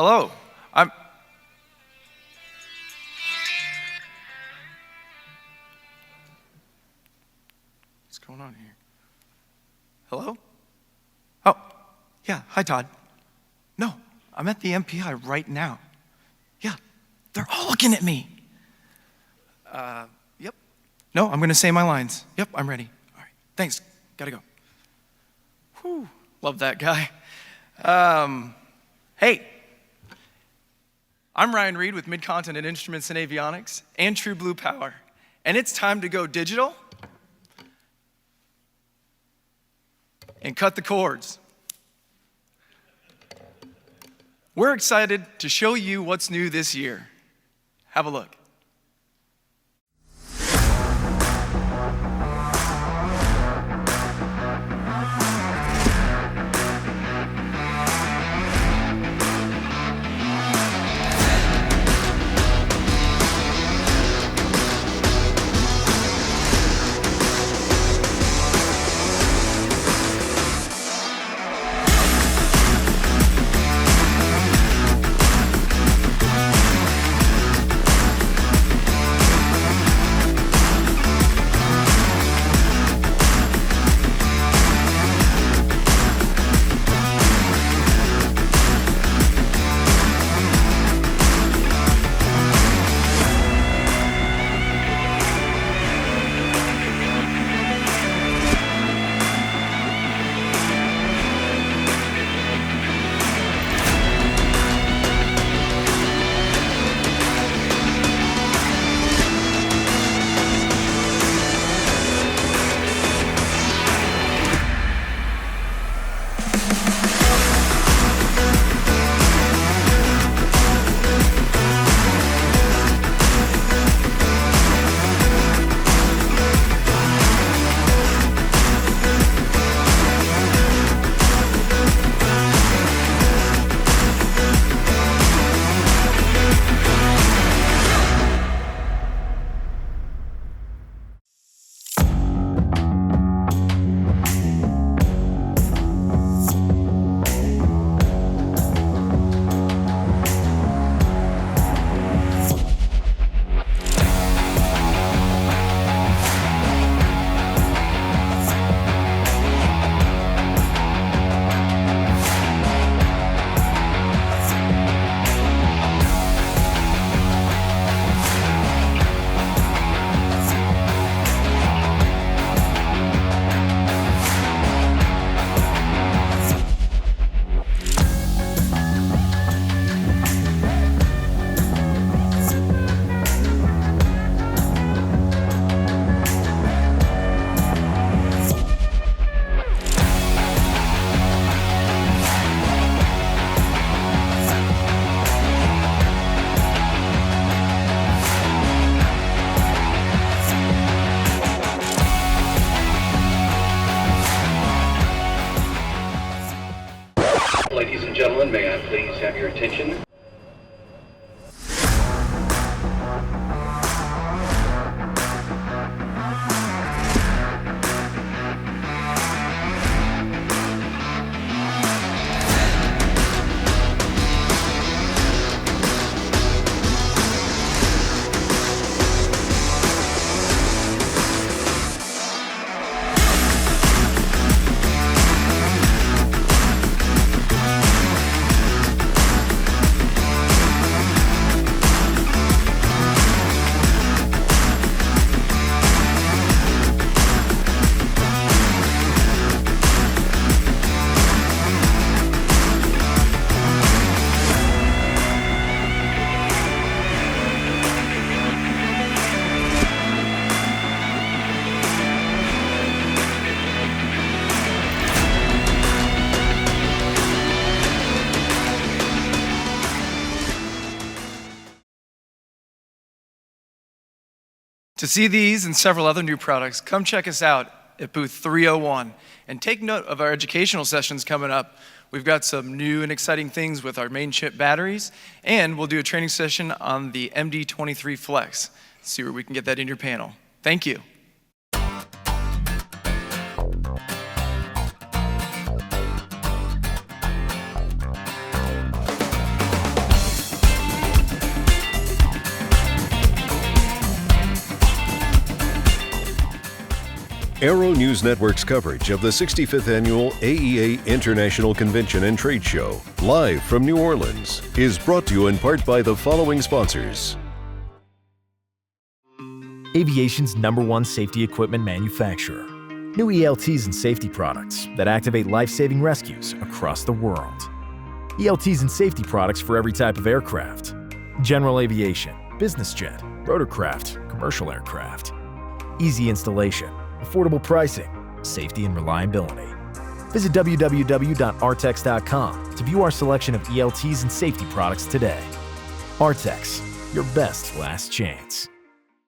Hello. What's going on here? Hello? Oh, yeah. Hi, Todd. No, I'm at the MPI right now. Yeah, they're all looking at me. Yep. No, I'm going to say my lines. Yep, I'm ready. All right, thanks. Gotta go. Whew, love that guy. Hey, I'm Ryan Reed with Mid-Continent Instruments and Avionics and True Blue Power, and it's time to go digital and cut the cords. We're excited to show you what's new this year. Have a look. Ladies and gentlemen, may I please have your attention? To see these and several other new products, come check us out at booth 301. And take note of our educational sessions coming up. We've got some new and exciting things with our main chip batteries, and we'll do a training session on the MD23 Flex. See where we can get that in your panel. Thank you. Aero-News Network's coverage of the 65th Annual AEA International Convention and Trade Show, live from New Orleans, is brought to you in part by the following sponsors. Aviation's #1 safety equipment manufacturer. New ELTs and safety products that activate life-saving rescues across the world. ELTs and safety products for every type of aircraft. General aviation, business jet, rotorcraft, commercial aircraft. Easy installation, affordable pricing, safety and reliability. Visit www.artex.com to view our selection of ELTs and safety products today. Artex, your best last chance.